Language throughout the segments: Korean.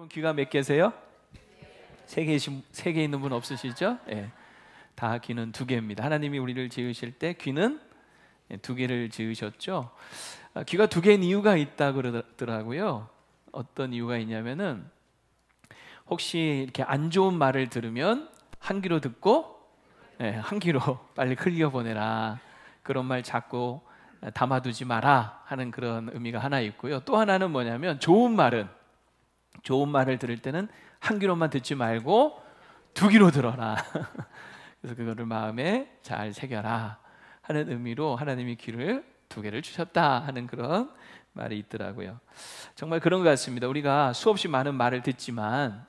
여러분 귀가 몇 개세요? 세 개 있는 분 없으시죠? 예. 다 귀는 두 개입니다. 하나님이 우리를 지으실 때 귀는 두 개를 지으셨죠. 귀가 두 개인 이유가 있다 그러더라고요. 어떤 이유가 있냐면은 혹시 이렇게 안 좋은 말을 들으면 한 귀로 듣고 한 귀로 빨리 흘려보내라, 그런 말 자꾸 담아두지 마라 하는 그런 의미가 하나 있고요. 또 하나는 뭐냐면 좋은 말을 들을 때는 한 귀로만 듣지 말고 두 귀로 들어라. 그래서 그거를 마음에 잘 새겨라 하는 의미로 하나님이 귀를 두 개를 주셨다 하는 그런 말이 있더라고요. 정말 그런 것 같습니다. 우리가 수없이 많은 말을 듣지만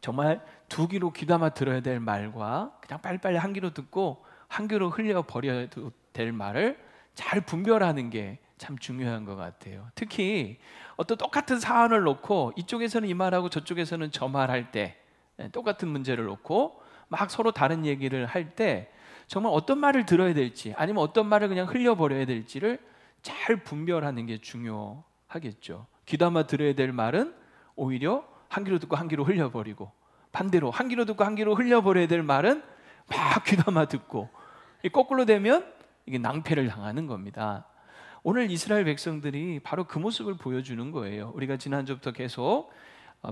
정말 두 귀로 귀담아 들어야 될 말과 그냥 빨리빨리 한 귀로 듣고 한 귀로 흘려버려도 될 말을 잘 분별하는 게 참 중요한 것 같아요. 특히 어떤 똑같은 사안을 놓고 이쪽에서는 이 말하고 저쪽에서는 저 말할 때, 똑같은 문제를 놓고 막 서로 다른 얘기를 할 때 정말 어떤 말을 들어야 될지 아니면 어떤 말을 그냥 흘려버려야 될지를 잘 분별하는 게 중요하겠죠. 귀담아 들어야 될 말은 오히려 한 귀로 듣고 한 귀로 흘려버리고, 반대로 한 귀로 듣고 한 귀로 흘려버려야 될 말은 막 귀담아 듣고, 거꾸로 되면 이게 낭패를 당하는 겁니다. 오늘 이스라엘 백성들이 바로 그 모습을 보여주는 거예요. 우리가 지난주부터 계속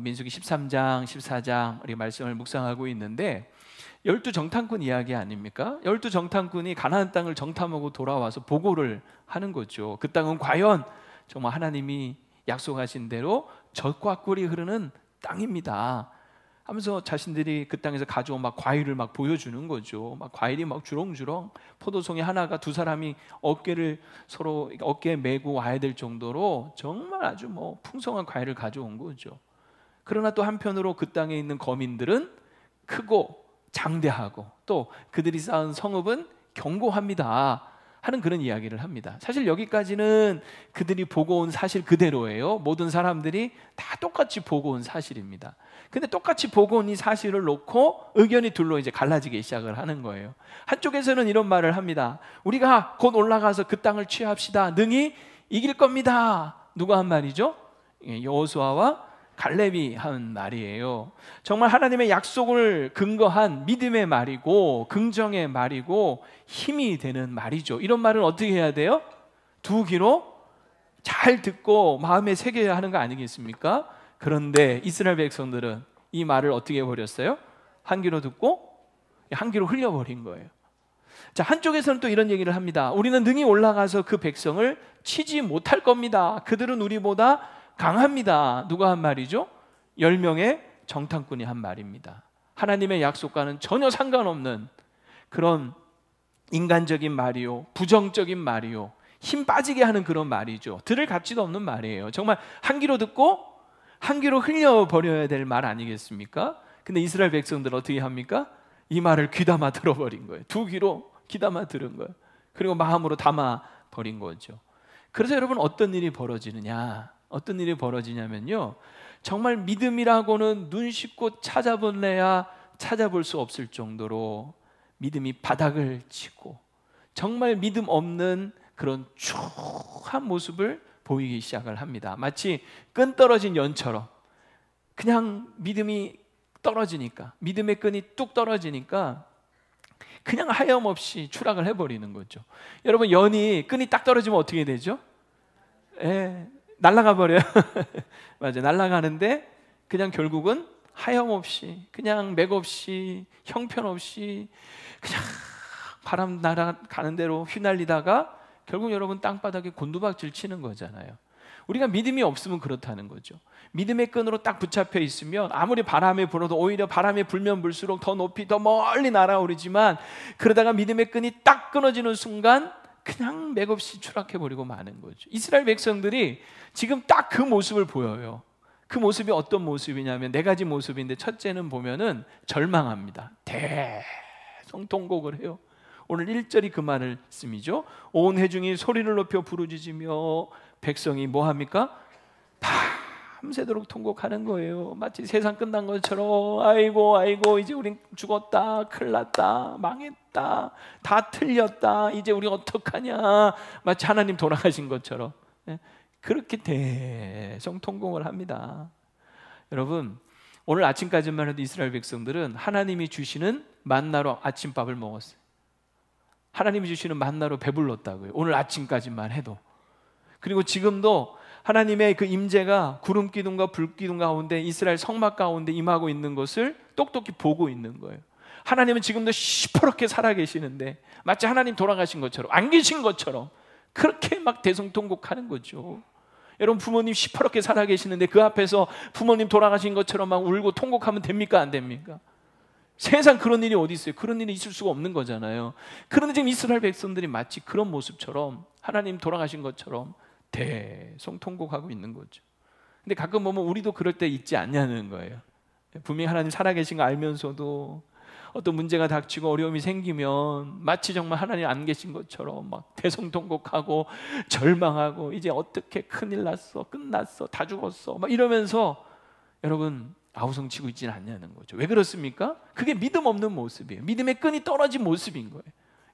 민수기 13장, 14장 우리 말씀을 묵상하고 있는데 열두 정탐꾼 이야기 아닙니까? 열두 정탐꾼이 가나안 땅을 정탐하고 돌아와서 보고를 하는 거죠. 그 땅은 과연 정말 하나님이 약속하신 대로 젖과 꿀이 흐르는 땅입니다 하면서 자신들이 그 땅에서 가져온 막 과일을 막 보여주는 거죠. 막 과일이 막 주렁주렁, 포도송이 하나가 두 사람이 어깨를 서로 어깨에 메고 와야 될 정도로 정말 아주 뭐 풍성한 과일을 가져온 거죠. 그러나 또 한편으로 그 땅에 있는 거민들은 크고 장대하고 또 그들이 쌓은 성읍은 견고합니다 하는 그런 이야기를 합니다. 사실 여기까지는 그들이 보고 온 사실 그대로예요. 모든 사람들이 다 똑같이 보고 온 사실입니다. 근데 똑같이 보고 온 이 사실을 놓고 의견이 둘로 이제 갈라지기 시작을 하는 거예요. 한쪽에서는 이런 말을 합니다. 우리가 곧 올라가서 그 땅을 취합시다. 능히 이길 겁니다. 누가 한 말이죠? 여호수아와 갈렙이 한 말이에요. 정말 하나님의 약속을 근거한 믿음의 말이고 긍정의 말이고 힘이 되는 말이죠. 이런 말은 어떻게 해야 돼요? 두 귀로 잘 듣고 마음에 새겨야 하는 거 아니겠습니까? 그런데 이스라엘 백성들은 이 말을 어떻게 해버렸어요? 한 귀로 듣고 한 귀로 흘려버린 거예요. 자, 한쪽에서는 또 이런 얘기를 합니다. 우리는 능히 올라가서 그 백성을 치지 못할 겁니다. 그들은 우리보다 강합니다. 누가 한 말이죠? 10명의 정탐꾼이 한 말입니다. 하나님의 약속과는 전혀 상관없는 그런 인간적인 말이요, 부정적인 말이요, 힘 빠지게 하는 그런 말이죠. 들을 가치도 없는 말이에요. 정말 한 귀로 듣고 한 귀로 흘려버려야 될 말 아니겠습니까? 근데 이스라엘 백성들 어떻게 합니까? 이 말을 귀담아 들어버린 거예요. 두 귀로 귀담아 들은 거예요. 그리고 마음으로 담아버린 거죠. 그래서 여러분 어떤 일이 벌어지느냐? 어떤 일이 벌어지냐면요, 정말 믿음이라고는 눈 씻고 찾아볼래야 찾아볼 수 없을 정도로 믿음이 바닥을 치고 정말 믿음 없는 그런 추한 모습을 보이기 시작을 합니다. 마치 끈 떨어진 연처럼 그냥 믿음이 떨어지니까, 믿음의 끈이 뚝 떨어지니까 그냥 하염없이 추락을 해버리는 거죠. 여러분, 연이 끈이 딱 떨어지면 어떻게 되죠? 날아가 버려요. 맞아요. 날아가는데 그냥 결국은 하염없이, 그냥 맥없이, 형편없이 그냥 바람 날아가는 대로 휘날리다가 결국 여러분 땅바닥에 곤두박질 치는 거잖아요. 우리가 믿음이 없으면 그렇다는 거죠. 믿음의 끈으로 딱 붙잡혀 있으면 아무리 바람이 불어도 오히려 바람이 불면 불수록 더 높이 더 멀리 날아오르지만, 그러다가 믿음의 끈이 딱 끊어지는 순간 그냥 맥없이 추락해버리고 마는 거죠. 이스라엘 백성들이 지금 딱 그 모습을 보여요. 그 모습이 어떤 모습이냐면 네 가지 모습인데, 첫째는 보면은 절망합니다. 대성통곡을 해요. 오늘 1절이 그 말씀이죠. 온 회중이 소리를 높여 부르짖으며 백성이 뭐합니까? 밤새도록 통곡하는 거예요. 마치 세상 끝난 것처럼 아이고 아이고 이제 우린 죽었다, 큰일 났다, 망했다, 다 틀렸다, 이제 우리 어떡하냐, 마치 하나님 돌아가신 것처럼 그렇게 대성통곡을 합니다. 여러분, 오늘 아침까지만 해도 이스라엘 백성들은 하나님이 주시는 만나로 아침밥을 먹었어요. 하나님이 주시는 만나로 배불렀다고요. 오늘 아침까지만 해도. 그리고 지금도 하나님의 그 임재가 구름 기둥과 불 기둥 가운데 이스라엘 성막 가운데 임하고 있는 것을 똑똑히 보고 있는 거예요. 하나님은 지금도 시퍼렇게 살아계시는데 마치 하나님 돌아가신 것처럼, 안 계신 것처럼 그렇게 막 대성통곡하는 거죠. 여러분, 부모님 시퍼렇게 살아계시는데 그 앞에서 부모님 돌아가신 것처럼 막 울고 통곡하면 됩니까? 안 됩니까? 세상 그런 일이 어디 있어요? 그런 일이 있을 수가 없는 거잖아요. 그런데 지금 이스라엘 백성들이 마치 그런 모습처럼 하나님 돌아가신 것처럼 대성통곡하고 있는 거죠. 근데 가끔 보면 우리도 그럴 때 있지 않냐는 거예요. 분명히 하나님 살아계신 거 알면서도 어떤 문제가 닥치고 어려움이 생기면 마치 정말 하나님 안 계신 것처럼 막 대성통곡하고 절망하고 이제 어떻게 큰일 났어, 끝났어, 다 죽었어 막 이러면서 여러분 아우성치고 있지는 않냐는 거죠. 왜 그렇습니까? 그게 믿음 없는 모습이에요. 믿음의 끈이 떨어진 모습인 거예요.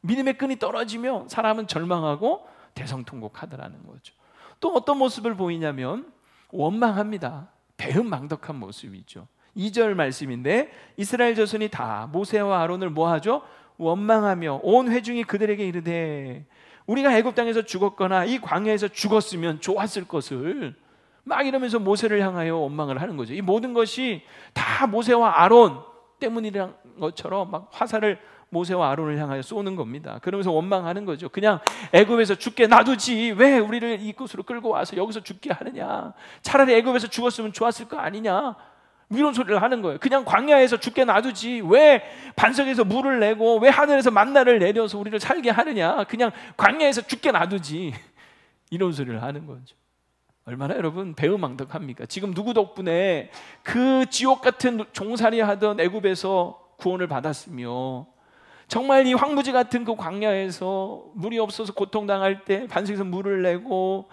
믿음의 끈이 떨어지면 사람은 절망하고 대성통곡하더라는 거죠. 또 어떤 모습을 보이냐면 원망합니다. 배은망덕한 모습이죠. 2절 말씀인데 이스라엘 자손이 다 모세와 아론을 뭐하죠? 원망하며 온 회중이 그들에게 이르되 우리가 애굽 땅에서 죽었거나 이 광야에서 죽었으면 좋았을 것을 막 이러면서 모세를 향하여 원망을 하는 거죠. 이 모든 것이 다 모세와 아론 때문이란 것처럼 막 화살을 모세와 아론을 향하여 쏘는 겁니다. 그러면서 원망하는 거죠. 그냥 애굽에서 죽게 놔두지 왜 우리를 이곳으로 끌고 와서 여기서 죽게 하느냐, 차라리 애굽에서 죽었으면 좋았을 거 아니냐, 이런 소리를 하는 거예요. 그냥 광야에서 죽게 놔두지 왜 반석에서 물을 내고 왜 하늘에서 만나를 내려서 우리를 살게 하느냐, 그냥 광야에서 죽게 놔두지, 이런 소리를 하는 거죠. 얼마나 여러분 배은망덕합니까? 지금 누구 덕분에 그 지옥 같은 종살이 하던 애굽에서 구원을 받았으며 정말 이 황무지 같은 그 광야에서 물이 없어서 고통당할 때 반석에서 물을 내고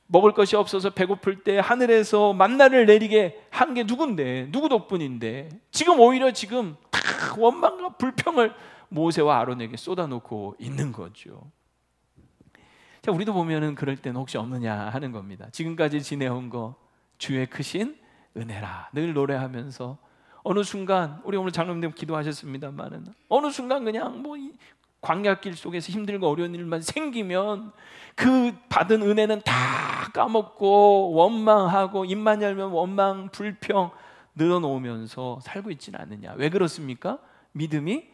먹을 것이 없어서 배고플 때 하늘에서 만나를 내리게 한 게 누군데, 누구 덕분인데 지금 오히려 지금 다 원망과 불평을 모세와 아론에게 쏟아놓고 있는 거죠. 자, 우리도 보면은 그럴 때는 혹시 없느냐 하는 겁니다. 지금까지 지내온 거 주의 크신 은혜라 늘 노래하면서 어느 순간, 우리 오늘 장로님들 기도하셨습니다만은 어느 순간 그냥 뭐 광야길 속에서 힘들고 어려운 일만 생기면 그 받은 은혜는 다 까먹고 원망하고 입만 열면 원망, 불평 늘어놓으면서 살고 있지는 않느냐. 왜 그렇습니까? 믿음이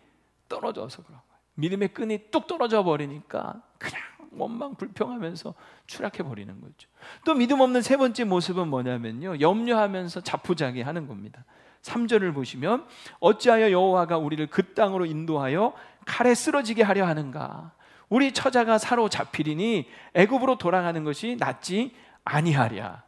떨어져서 그런 거예요. 믿음의 끈이 뚝 떨어져 버리니까 그냥 원망, 불평하면서 추락해 버리는 거죠. 또 믿음 없는 세 번째 모습은 뭐냐면요, 염려하면서 자포자기하는 겁니다. 3절을 보시면 어찌하여 여호와가 우리를 그 땅으로 인도하여 칼에 쓰러지게 하려 하는가? 우리 처자가 사로잡히리니 애굽으로 돌아가는 것이 낫지 아니하랴.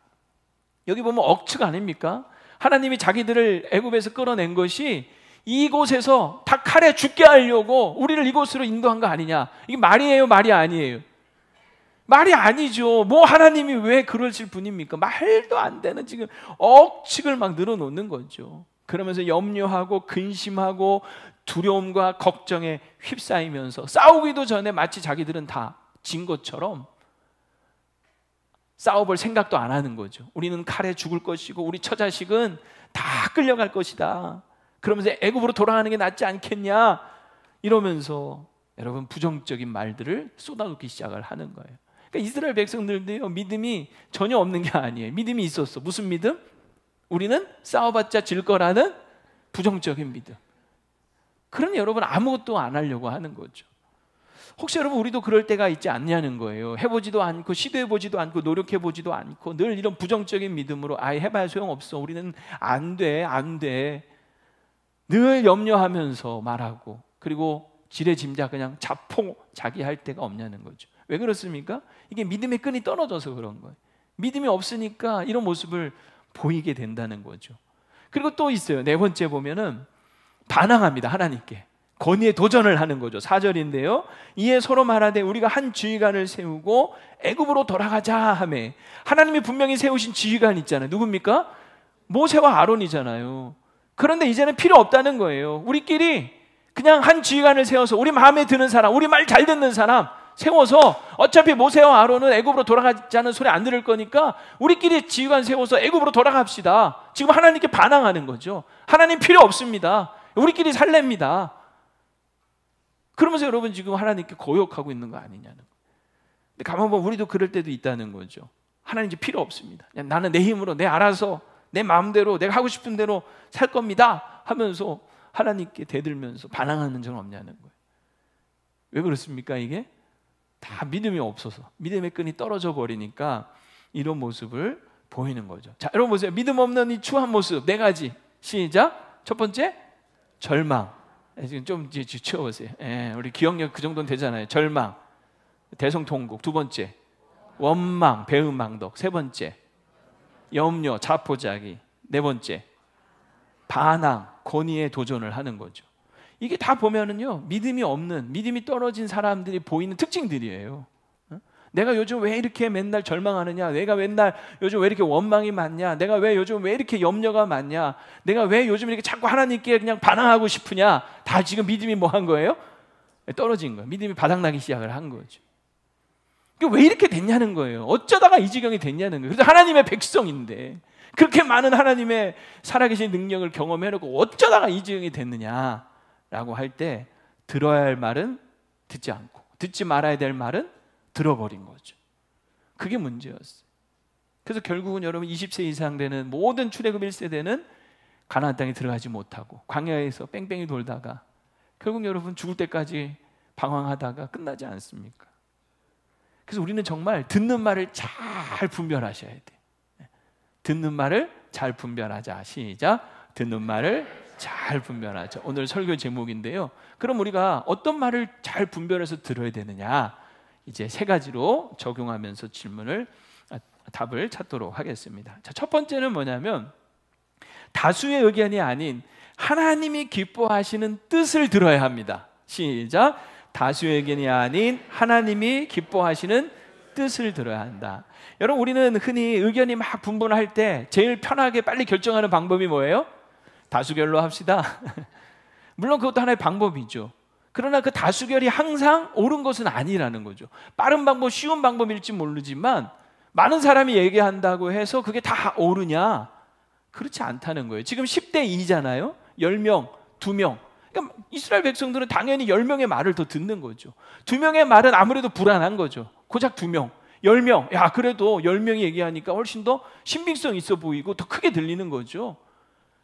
여기 보면 억측 아닙니까? 하나님이 자기들을 애굽에서 끌어낸 것이 이곳에서 다 칼에 죽게 하려고 우리를 이곳으로 인도한 거 아니냐? 이게 말이에요, 말이 아니에요? 말이 아니죠. 뭐 하나님이 왜 그러실 분입니까? 말도 안 되는 지금 억측을 막 늘어놓는 거죠. 그러면서 염려하고 근심하고 두려움과 걱정에 휩싸이면서 싸우기도 전에 마치 자기들은 다 진 것처럼 싸워볼 생각도 안 하는 거죠. 우리는 칼에 죽을 것이고 우리 처자식은 다 끌려갈 것이다. 그러면서 애굽으로 돌아가는 게 낫지 않겠냐 이러면서 여러분 부정적인 말들을 쏟아놓기 시작을 하는 거예요. 그러니까 이스라엘 백성들도요, 믿음이 전혀 없는 게 아니에요. 믿음이 있었어. 무슨 믿음? 우리는 싸워봤자 질 거라는 부정적인 믿음. 그러니 여러분 아무것도 안 하려고 하는 거죠. 혹시 여러분 우리도 그럴 때가 있지 않냐는 거예요. 해보지도 않고 시도해보지도 않고 노력해보지도 않고 늘 이런 부정적인 믿음으로 아예 해봐야 소용없어, 우리는 안 돼, 안 돼, 늘 염려하면서 말하고, 그리고 지레짐작 그냥 자포자기할 때가 없냐는 거죠. 왜 그렇습니까? 이게 믿음의 끈이 떨어져서 그런 거예요. 믿음이 없으니까 이런 모습을 보이게 된다는 거죠. 그리고 또 있어요. 네 번째 보면은 반항합니다. 하나님께 건의에 도전을 하는 거죠. 4절인데요, 이에 서로 말하되 우리가 한 지휘관을 세우고 애굽으로 돌아가자 하매. 하나님이 분명히 세우신 지휘관 있잖아요. 누굽니까? 모세와 아론이잖아요. 그런데 이제는 필요 없다는 거예요. 우리끼리 그냥 한 지휘관을 세워서 우리 마음에 드는 사람, 우리 말 잘 듣는 사람 세워서 어차피 모세와 아론은 애굽으로 돌아가자는 소리 안 들을 거니까 우리끼리 지휘관 세워서 애굽으로 돌아갑시다. 지금 하나님께 반항하는 거죠. 하나님 필요 없습니다. 우리끼리 살랍니다. 그러면서 여러분 지금 하나님께 고역하고 있는 거 아니냐는 거예요. 근데 가만 보면 우리도 그럴 때도 있다는 거죠. 하나님 이제 필요 없습니다. 그냥 나는 내 힘으로 내 알아서 내 마음대로 내가 하고 싶은 대로 살 겁니다 하면서 하나님께 대들면서 반항하는 적은 없냐는 거예요. 왜 그렇습니까? 이게 다 믿음이 없어서 믿음의 끈이 떨어져 버리니까 이런 모습을 보이는 거죠. 자, 여러분 보세요. 믿음 없는 이 추한 모습 네 가지. 시작. 첫 번째, 절망. 지금 좀 지쳐보세요. 우리 기억력 그 정도는 되잖아요. 절망, 대성통곡. 두 번째, 원망, 배은망덕. 세 번째, 염려, 자포자기. 네 번째, 반항, 권위에 도전을 하는 거죠. 이게 다 보면은요, 믿음이 없는, 믿음이 떨어진 사람들이 보이는 특징들이에요. 내가 요즘 왜 이렇게 맨날 절망하느냐? 내가 맨날 요즘 왜 이렇게 원망이 많냐? 내가 왜 요즘 왜 이렇게 염려가 많냐? 내가 왜 요즘 이렇게 자꾸 하나님께 그냥 반항하고 싶으냐? 다 지금 믿음이 뭐 한 거예요? 떨어진 거예요. 믿음이 바닥나기 시작을 한 거죠. 왜 이렇게 됐냐는 거예요. 어쩌다가 이 지경이 됐냐는 거예요. 그래서 하나님의 백성인데 그렇게 많은 하나님의 살아계신 능력을 경험해놓고 어쩌다가 이 지경이 됐느냐라고 할 때 들어야 할 말은 듣지 않고 듣지 말아야 될 말은 들어버린 거죠. 그게 문제였어요. 그래서 결국은 여러분 20세 이상 되는 모든 출애굽 1세대는 가나안 땅에 들어가지 못하고 광야에서 뺑뺑이 돌다가 결국 여러분 죽을 때까지 방황하다가 끝나지 않습니까? 그래서 우리는 정말 듣는 말을 잘 분별하셔야 돼요. 듣는 말을 잘 분별하자. 시작. 듣는 말을 잘 분별하자. 오늘 설교 제목인데요. 그럼 우리가 어떤 말을 잘 분별해서 들어야 되느냐? 이제 세 가지로 적용하면서 답을 찾도록 하겠습니다. 자, 첫 번째는 뭐냐면 다수의 의견이 아닌 하나님이 기뻐하시는 뜻을 들어야 합니다. 시작. 다수의 의견이 아닌 하나님이 기뻐하시는 뜻을 들어야 한다. 여러분, 우리는 흔히 의견이 막 분분할 때 제일 편하게 빨리 결정하는 방법이 뭐예요? 다수결로 합시다. 물론 그것도 하나의 방법이죠. 그러나 그 다수결이 항상 옳은 것은 아니라는 거죠. 빠른 방법, 쉬운 방법일지 모르지만 많은 사람이 얘기한다고 해서 그게 다 옳으냐? 그렇지 않다는 거예요. 지금 10대 2잖아요. 10명, 2명. 그러니까 이스라엘 백성들은 당연히 10명의 말을 더 듣는 거죠. 2명의 말은 아무래도 불안한 거죠. 고작 2명, 10명. 야, 그래도 10명이 얘기하니까 훨씬 더 신빙성 있어 보이고 더 크게 들리는 거죠.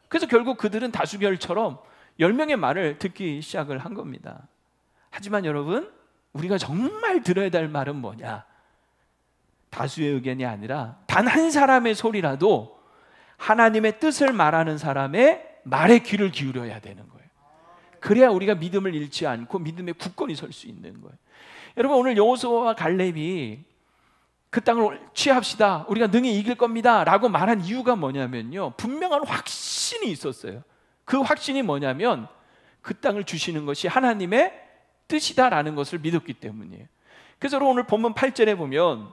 그래서 결국 그들은 다수결처럼 10명의 말을 듣기 시작을 한 겁니다. 하지만 여러분, 우리가 정말 들어야 될 말은 뭐냐? 다수의 의견이 아니라 단 한 사람의 소리라도 하나님의 뜻을 말하는 사람의 말에 귀를 기울여야 되는 거예요. 그래야 우리가 믿음을 잃지 않고 믿음의 굳건히 설 수 있는 거예요. 여러분, 오늘 여호수아와 갈렙이 그 땅을 취합시다, 우리가 능히 이길 겁니다 라고 말한 이유가 뭐냐면요, 분명한 확신이 있었어요. 그 확신이 뭐냐면 그 땅을 주시는 것이 하나님의 뜻이다라는 것을 믿었기 때문이에요. 그래서 오늘 본문 8절에 보면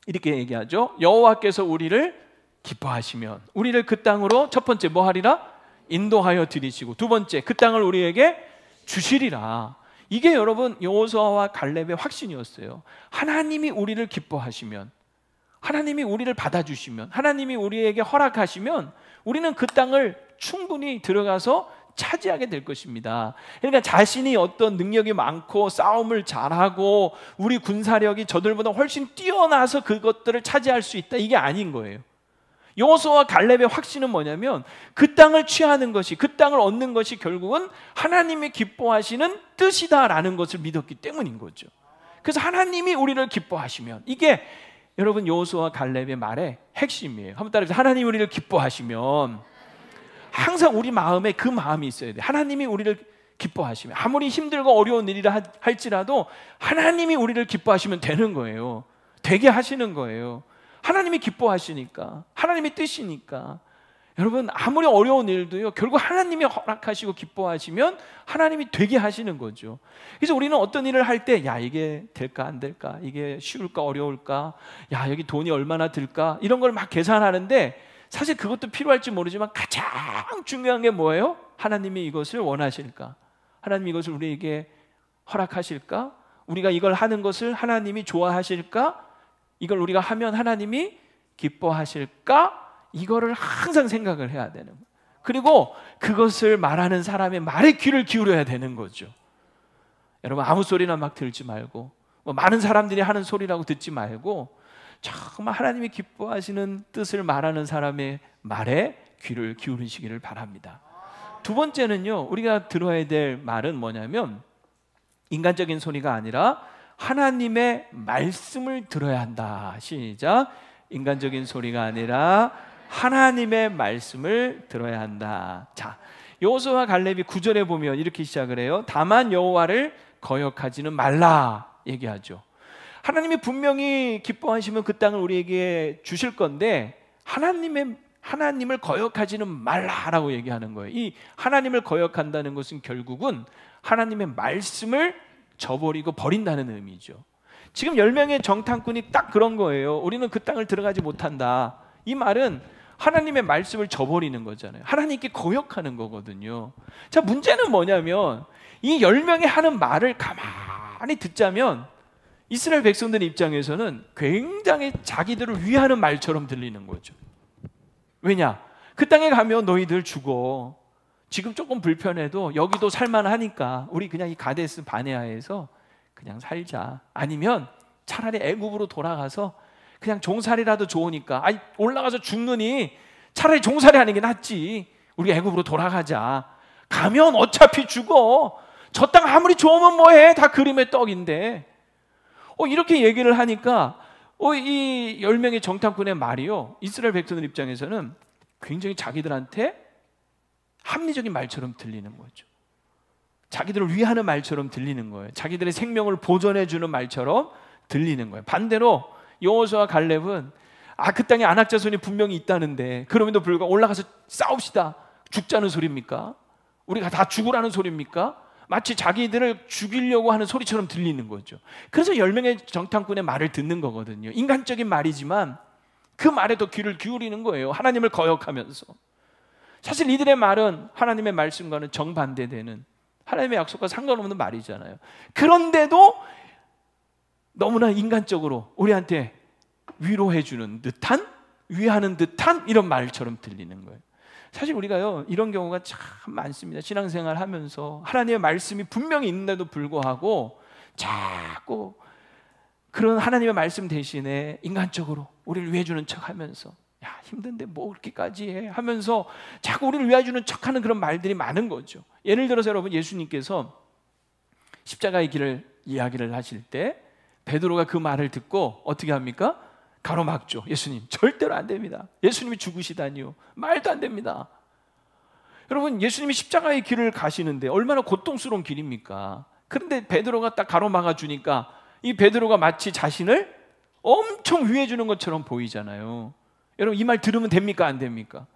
이렇게 얘기하죠. 여호와께서 우리를 기뻐하시면 우리를 그 땅으로 첫 번째 뭐 하리라? 인도하여 드리시고 두 번째 그 땅을 우리에게 주시리라. 이게 여러분 여호수아와 갈렙의 확신이었어요. 하나님이 우리를 기뻐하시면, 하나님이 우리를 받아주시면, 하나님이 우리에게 허락하시면 우리는 그 땅을 충분히 들어가서 차지하게 될 것입니다. 그러니까 자신이 어떤 능력이 많고 싸움을 잘하고 우리 군사력이 저들보다 훨씬 뛰어나서 그것들을 차지할 수 있다, 이게 아닌 거예요. 여호수아와 갈렙의 확신은 뭐냐면 그 땅을 취하는 것이, 그 땅을 얻는 것이 결국은 하나님이 기뻐하시는 뜻이다라는 것을 믿었기 때문인 거죠. 그래서 하나님이 우리를 기뻐하시면, 이게 여러분 여호수아와 갈렙의 말의 핵심이에요. 한번 따라해서 하나님이 우리를 기뻐하시면, 항상 우리 마음에 그 마음이 있어야 돼요. 하나님이 우리를 기뻐하시면, 아무리 힘들고 어려운 일이라 할지라도 하나님이 우리를 기뻐하시면 되는 거예요. 되게 하시는 거예요. 하나님이 기뻐하시니까, 하나님의 뜻이니까. 여러분, 아무리 어려운 일도요, 결국 하나님이 허락하시고 기뻐하시면 하나님이 되게 하시는 거죠. 그래서 우리는 어떤 일을 할 때, 야, 이게 될까 안 될까, 이게 쉬울까 어려울까, 야, 여기 돈이 얼마나 들까, 이런 걸 막 계산하는데 사실 그것도 필요할지 모르지만 가장 중요한 게 뭐예요? 하나님이 이것을 원하실까, 하나님이 이것을 우리에게 허락하실까, 우리가 이걸 하는 것을 하나님이 좋아하실까? 이걸 우리가 하면 하나님이 기뻐하실까? 이거를 항상 생각을 해야 되는 거예요. 그리고 그것을 말하는 사람의 말에 귀를 기울여야 되는 거죠. 여러분, 아무 소리나 막 들지 말고, 많은 사람들이 하는 소리라고 듣지 말고 정말 하나님이 기뻐하시는 뜻을 말하는 사람의 말에 귀를 기울이시기를 바랍니다. 두 번째는요, 우리가 들어야 될 말은 뭐냐면 인간적인 소리가 아니라 하나님의 말씀을 들어야 한다. 시작. 인간적인 소리가 아니라 하나님의 말씀을 들어야 한다. 자, 여호수아와 갈렙이 9절에 보면 이렇게 시작을 해요. 다만 여호와를 거역하지는 말라 얘기하죠. 하나님이 분명히 기뻐하시면 그 땅을 우리에게 주실 건데 하나님을 거역하지는 말라라고 얘기하는 거예요. 이 하나님을 거역한다는 것은 결국은 하나님의 말씀을 저버리고 버린다는 의미죠. 지금 10명의 정탐꾼이 딱 그런 거예요. 우리는 그 땅을 들어가지 못한다. 이 말은 하나님의 말씀을 저버리는 거잖아요. 하나님께 거역하는 거거든요. 자, 문제는 뭐냐면 이 10명이 하는 말을 가만히 듣자면 이스라엘 백성들 입장에서는 굉장히 자기들을 위하는 말처럼 들리는 거죠. 왜냐? 그 땅에 가면 너희들 죽어. 지금 조금 불편해도 여기도 살만하니까 우리 그냥 이 가데스 바네아에서 그냥 살자. 아니면 차라리 애굽으로 돌아가서 그냥 종살이라도 좋으니까 올라가서 죽느니 차라리 종살이 하는 게 낫지. 우리 애굽으로 돌아가자. 가면 어차피 죽어. 저 땅 아무리 좋으면 뭐해. 다 그림의 떡인데. 이렇게 얘기를 하니까 이 10명의 정탐꾼의 말이요, 이스라엘 백성들 입장에서는 굉장히 자기들한테 합리적인 말처럼 들리는 거죠. 자기들을 위하는 말처럼 들리는 거예요. 자기들의 생명을 보존해 주는 말처럼 들리는 거예요. 반대로 여호수아와 갈렙은 그 땅에 아낙 자손이 분명히 있다는데 그럼에도 불구하고 올라가서 싸웁시다. 죽자는 소리입니까? 우리가 다 죽으라는 소리입니까? 마치 자기들을 죽이려고 하는 소리처럼 들리는 거죠. 그래서 10명의 정탐꾼의 말을 듣는 거거든요. 인간적인 말이지만 그 말에도 귀를 기울이는 거예요. 하나님을 거역하면서. 사실 이들의 말은 하나님의 말씀과는 정반대되는, 하나님의 약속과 상관없는 말이잖아요. 그런데도 너무나 인간적으로 우리한테 위로해주는 듯한, 위하는 듯한 이런 말처럼 들리는 거예요. 사실 우리가요, 이런 경우가 참 많습니다. 신앙생활 하면서 하나님의 말씀이 분명히 있는데도 불구하고 자꾸 그런 하나님의 말씀 대신에 인간적으로 우리를 위해주는 척 하면서, 야, 힘든데 뭐 그렇게까지 해 하면서 자꾸 우리를 위해주는 척하는 그런 말들이 많은 거죠. 예를 들어서 여러분, 예수님께서 십자가의 길을 이야기를 하실 때 베드로가 그 말을 듣고 어떻게 합니까? 가로막죠. 예수님, 절대로 안 됩니다. 예수님이 죽으시다니요. 말도 안 됩니다. 여러분, 예수님이 십자가의 길을 가시는데 얼마나 고통스러운 길입니까? 그런데 베드로가 딱 가로막아 주니까 이 베드로가 마치 자신을 엄청 위해 주는 것처럼 보이잖아요. 여러분, 이 말 들으면 됩니까? 안 됩니까?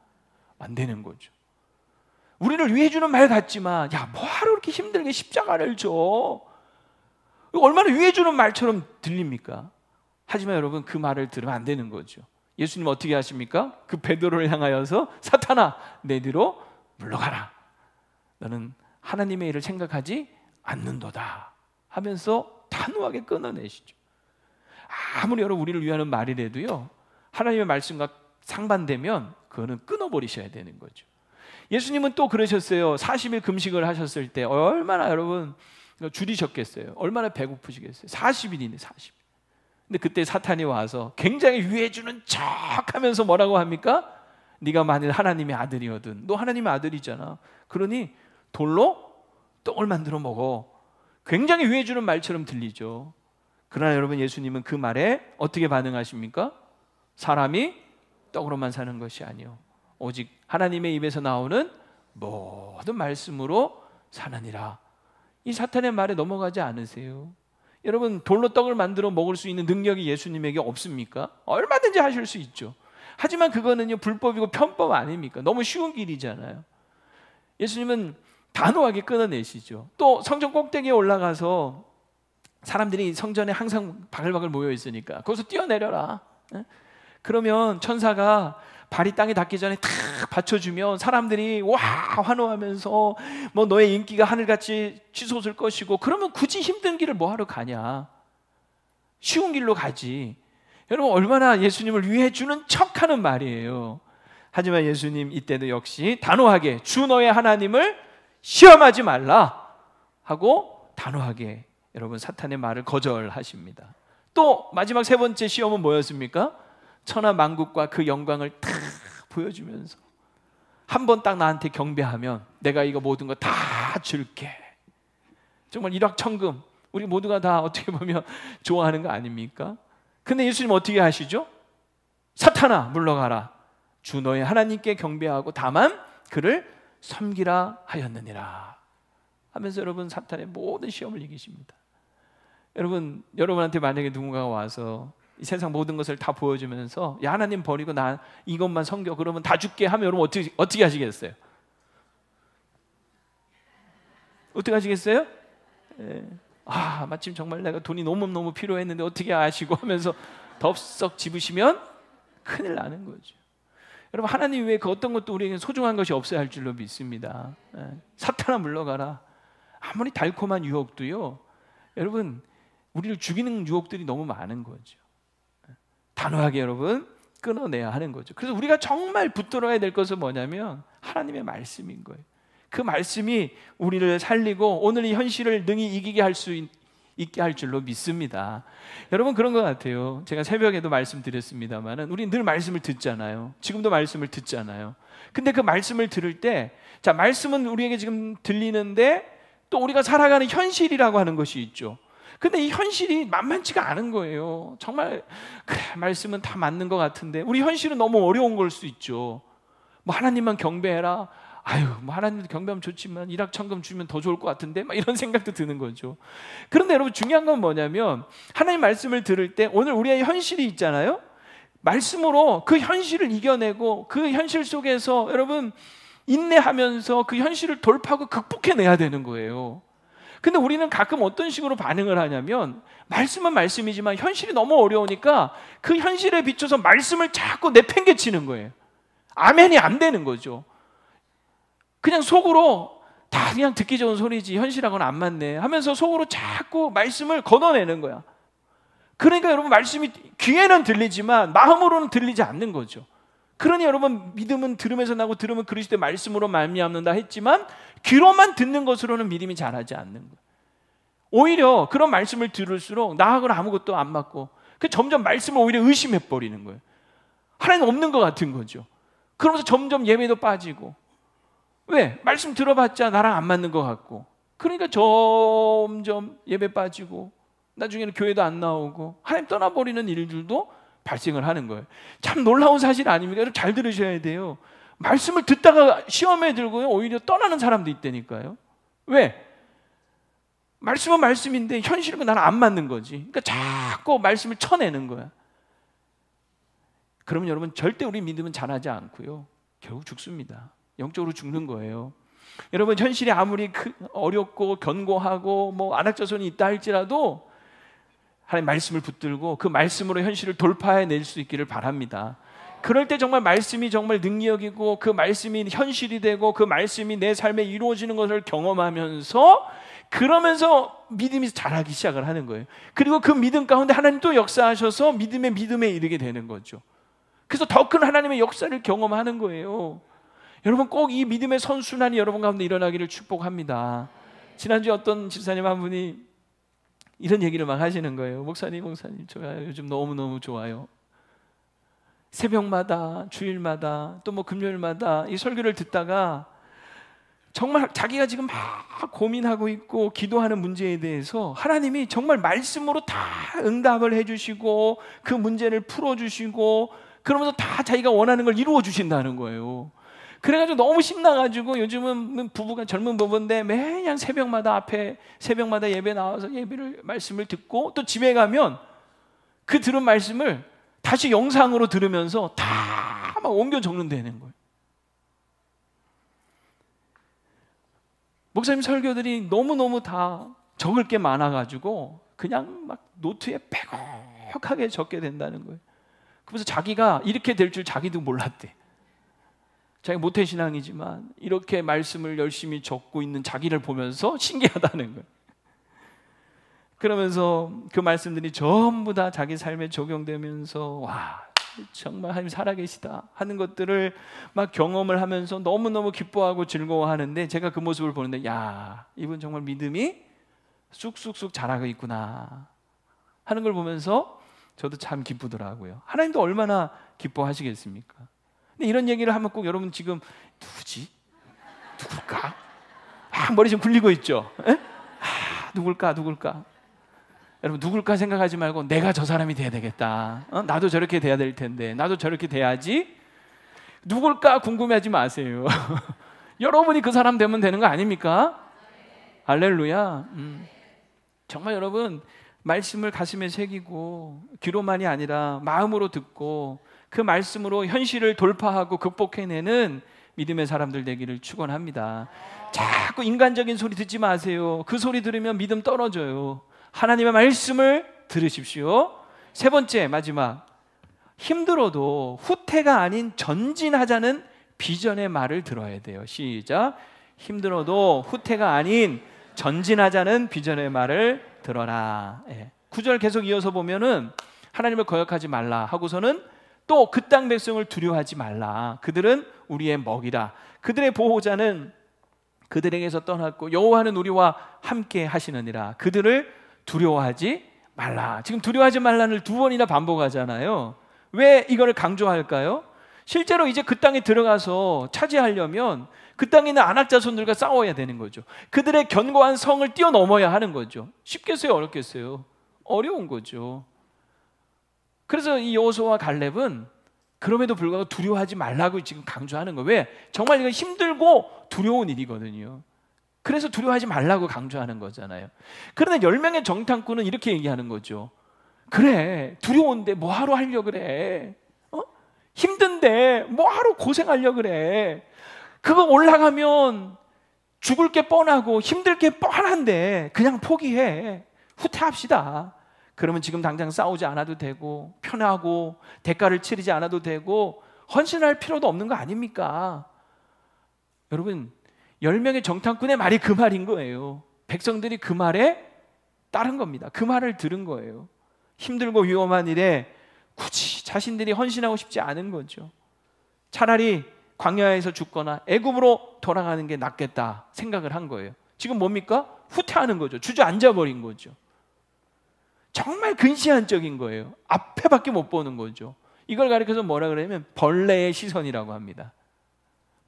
안 되는 거죠. 우리를 위해 주는 말 같지만, 야, 뭐하러 이렇게 힘들게 십자가를 줘? 얼마나 위해 주는 말처럼 들립니까? 하지만 여러분, 그 말을 들으면 안 되는 거죠. 예수님 어떻게 하십니까? 그 베드로를 향하여서 사탄아, 내 뒤로 물러가라. 너는 하나님의 일을 생각하지 않는도다 하면서 단호하게 끊어내시죠. 아무리 여러분 우리를 위하는 말이라도요, 하나님의 말씀과 상반되면 그거는 끊어버리셔야 되는 거죠. 예수님은 또 그러셨어요. 40일 금식을 하셨을 때 얼마나 여러분 줄이셨겠어요. 얼마나 배고프시겠어요. 40일이네 40일. 근데 그때 사탄이 와서 굉장히 위해주는 척 하면서 뭐라고 합니까? 네가 만일 하나님의 아들이거든. 너 하나님의 아들이잖아. 그러니 돌로 떡을 만들어 먹어. 굉장히 위해주는 말처럼 들리죠. 그러나 여러분, 예수님은 그 말에 어떻게 반응하십니까? 사람이 떡으로만 사는 것이 아니요, 오직 하나님의 입에서 나오는 모든 말씀으로 사느니라. 이 사탄의 말에 넘어가지 않으세요. 여러분, 돌로 떡을 만들어 먹을 수 있는 능력이 예수님에게 없습니까? 얼마든지 하실 수 있죠. 하지만 그거는요, 불법이고 편법 아닙니까? 너무 쉬운 길이잖아요. 예수님은 단호하게 끊어내시죠. 또 성전 꼭대기에 올라가서 사람들이 성전에 항상 바글바글 모여 있으니까 거기서 뛰어내려라. 그러면 천사가 발이 땅에 닿기 전에 탁 받쳐주면 사람들이 와 환호하면서 뭐 너의 인기가 하늘같이 치솟을 것이고, 그러면 굳이 힘든 길을 뭐하러 가냐? 쉬운 길로 가지. 여러분, 얼마나 예수님을 위해 주는 척하는 말이에요. 하지만 예수님 이때도 역시 단호하게 주 너의 하나님을 시험하지 말라 하고 단호하게 여러분 사탄의 말을 거절하십니다. 또 마지막 세 번째 시험은 뭐였습니까? 천하 만국과 그 영광을 탁 보여주면서 한 번 딱 나한테 경배하면 내가 이거 모든 거 다 줄게. 정말 일확천금, 우리 모두가 다 어떻게 보면 좋아하는 거 아닙니까? 근데 예수님 어떻게 하시죠? 사탄아 물러가라, 주 너의 하나님께 경배하고 다만 그를 섬기라 하였느니라 하면서 여러분 사탄의 모든 시험을 이기십니다. 여러분, 여러분한테 만약에 누군가가 와서 이 세상 모든 것을 다 보여주면서 야 하나님 버리고 나 이것만 섬겨 그러면 다 줄게 하면 여러분 어떻게 하시겠어요? 어떻게 하시겠어요? 아 마침 정말 내가 돈이 너무너무 필요했는데 어떻게 아시고 하면서 덥석 집으시면 큰일 나는 거죠. 여러분, 하나님 외에 그 어떤 것도 우리에게 소중한 것이 없어야 할 줄로 믿습니다. 사탄아 물러가라. 아무리 달콤한 유혹도요, 여러분 우리를 죽이는 유혹들이 너무 많은 거죠. 단호하게 여러분 끊어내야 하는 거죠. 그래서 우리가 정말 붙들어야 될 것은 뭐냐면 하나님의 말씀인 거예요. 그 말씀이 우리를 살리고 오늘 이 현실을 능히 이기게 할 수 있게 할 줄로 믿습니다. 여러분, 그런 것 같아요. 제가 새벽에도 말씀드렸습니다만은 우리 늘 말씀을 듣잖아요. 지금도 말씀을 듣잖아요. 근데 그 말씀을 들을 때, 자, 말씀은 우리에게 지금 들리는데 또 우리가 살아가는 현실이라고 하는 것이 있죠. 근데 이 현실이 만만치가 않은 거예요. 정말 그래, 말씀은 다 맞는 것 같은데 우리 현실은 너무 어려운 걸 수 있죠. 뭐 하나님만 경배해라. 아유, 뭐 하나님도 경배하면 좋지만 일확천금 주면 더 좋을 것 같은데 막 이런 생각도 드는 거죠. 그런데 여러분, 중요한 건 뭐냐면 하나님 말씀을 들을 때 오늘 우리의 현실이 있잖아요. 말씀으로 그 현실을 이겨내고 그 현실 속에서 여러분 인내하면서 그 현실을 돌파하고 극복해내야 되는 거예요. 근데 우리는 가끔 어떤 식으로 반응을 하냐면 말씀은 말씀이지만 현실이 너무 어려우니까 그 현실에 비춰서 말씀을 자꾸 내팽개치는 거예요. 아멘이 안 되는 거죠. 그냥 속으로 다 그냥 듣기 좋은 소리지 현실하고는 안 맞네 하면서 속으로 자꾸 말씀을 걷어내는 거야. 그러니까 여러분, 말씀이 귀에는 들리지만 마음으로는 들리지 않는 거죠. 그러니 여러분, 믿음은 들음에서 나고 들음은 그리스도의 말씀으로 말미암는다 했지만 귀로만 듣는 것으로는 믿음이 자라지 않는 거예요. 오히려 그런 말씀을 들을수록 나하고는 아무것도 안 맞고 점점 말씀을 오히려 의심해버리는 거예요. 하나님 없는 것 같은 거죠. 그러면서 점점 예배도 빠지고, 왜? 말씀 들어봤자 나랑 안 맞는 것 같고, 그러니까 점점 예배 빠지고 나중에는 교회도 안 나오고 하나님 떠나버리는 일들도 발생을 하는 거예요. 참 놀라운 사실 아닙니까? 여러분, 잘 들으셔야 돼요. 말씀을 듣다가 시험에 들고요 오히려 떠나는 사람도 있다니까요. 왜? 말씀은 말씀인데 현실은 나는 안 맞는 거지. 그러니까 자꾸 말씀을 쳐내는 거야. 그러면 여러분, 절대 우리 믿음은 자라지 않고요 결국 죽습니다. 영적으로 죽는 거예요. 여러분, 현실이 아무리 어렵고 견고하고 뭐 안악자손이 있다 할지라도 하나님 말씀을 붙들고 그 말씀으로 현실을 돌파해낼 수 있기를 바랍니다. 그럴 때 정말 말씀이 정말 능력이고 그 말씀이 현실이 되고 그 말씀이 내 삶에 이루어지는 것을 경험하면서, 그러면서 믿음이 자라기 시작을 하는 거예요. 그리고 그 믿음 가운데 하나님 또 역사하셔서 믿음에 이르게 되는 거죠. 그래서 더 큰 하나님의 역사를 경험하는 거예요. 여러분, 꼭 이 믿음의 선순환이 여러분 가운데 일어나기를 축복합니다. 지난주에 어떤 집사님 한 분이 이런 얘기를 막 하시는 거예요. 목사님 제가 요즘 너무너무 좋아요. 새벽마다 주일마다 또 뭐 금요일마다 이 설교를 듣다가 정말 자기가 지금 막 고민하고 있고 기도하는 문제에 대해서 하나님이 정말 말씀으로 다 응답을 해주시고 그 문제를 풀어주시고 그러면서 다 자기가 원하는 걸 이루어 주신다는 거예요. 그래가지고 너무 신나가지고 요즘은 부부가 젊은 부부인데 매년 새벽마다 예배 나와서 말씀을 듣고 또 집에 가면 그 들은 말씀을 다시 영상으로 들으면서 다 막 옮겨 적는다는 거예요. 목사님 설교들이 너무너무 다 적을 게 많아가지고 그냥 막 노트에 빼곡하게 적게 된다는 거예요. 그래서 자기가 이렇게 될 줄 자기도 몰랐대. 자기가 모태신앙이지만 이렇게 말씀을 열심히 적고 있는 자기를 보면서 신기하다는 거예요. 그러면서 그 말씀들이 전부 다 자기 삶에 적용되면서 와, 정말 하나님 살아계시다 하는 것들을 막 경험을 하면서 너무너무 기뻐하고 즐거워하는데, 제가 그 모습을 보는데 야, 이분 정말 믿음이 쑥쑥쑥 자라고 있구나 하는 걸 보면서 저도 참 기쁘더라고요. 하나님도 얼마나 기뻐하시겠습니까? 근데 이런 얘기를 하면 꼭 여러분 지금 누구지? 누굴까? 머리 좀 굴리고 있죠? 누굴까? 여러분, 누굴까 생각하지 말고 내가 저 사람이 돼야 되겠다. 나도 저렇게 돼야 될 텐데, 나도 저렇게 돼야지. 누굴까 궁금해하지 마세요. 여러분이 그 사람 되면 되는 거 아닙니까? 할렐루야. 정말 여러분, 말씀을 가슴에 새기고 귀로만이 아니라 마음으로 듣고 그 말씀으로 현실을 돌파하고 극복해내는 믿음의 사람들 되기를 축원합니다. 자꾸 인간적인 소리 듣지 마세요. 그 소리 들으면 믿음 떨어져요. 하나님의 말씀을 들으십시오. 세 번째, 마지막, 힘들어도 후퇴가 아닌 전진하자는 비전의 말을 들어야 돼요. 시작. 힘들어도 후퇴가 아닌 전진하자는 비전의 말을 들어라. 9절 계속 이어서 보면은 하나님을 거역하지 말라 하고서는 또 그 땅 백성을 두려워하지 말라. 그들은 우리의 먹이라. 그들의 보호자는 그들에게서 떠났고 여호와는 우리와 함께 하시느니라. 그들을 두려워하지 말라. 지금 두려워하지 말라를 두 번이나 반복하잖아요. 왜 이거를 강조할까요? 실제로 이제 그 땅에 들어가서 차지하려면 그 땅에 있는 아낙 자손들과 싸워야 되는 거죠. 그들의 견고한 성을 뛰어넘어야 하는 거죠. 쉽겠어요? 어렵겠어요? 어려운 거죠. 그래서 이 여호수아와 갈렙은 그럼에도 불구하고 두려워하지 말라고 지금 강조하는 거예요. 왜? 정말 이건 힘들고 두려운 일이거든요. 그래서 두려워하지 말라고 강조하는 거잖아요. 그런데 10명의 정탐꾼은 이렇게 얘기하는 거죠. 그래, 두려운데 뭐하러 하려고 그래? 힘든데 뭐하러 고생하려고 그래? 그거 올라가면 죽을 게 뻔하고 힘들 게 뻔한데 그냥 포기해. 후퇴합시다. 그러면 지금 당장 싸우지 않아도 되고 편하고 대가를 치르지 않아도 되고 헌신할 필요도 없는 거 아닙니까? 여러분, 10명의 정탐꾼의 말이 그 말인 거예요. 백성들이 그 말에 따른 겁니다. 그 말을 들은 거예요. 힘들고 위험한 일에 굳이 자신들이 헌신하고 싶지 않은 거죠. 차라리 광야에서 죽거나 애굽으로 돌아가는 게 낫겠다 생각을 한 거예요. 지금 뭡니까? 후퇴하는 거죠. 주저앉아 버린 거죠. 정말 근시안적인 거예요. 앞에밖에 못 보는 거죠. 이걸 가리켜서 뭐라 그러냐면 벌레의 시선이라고 합니다.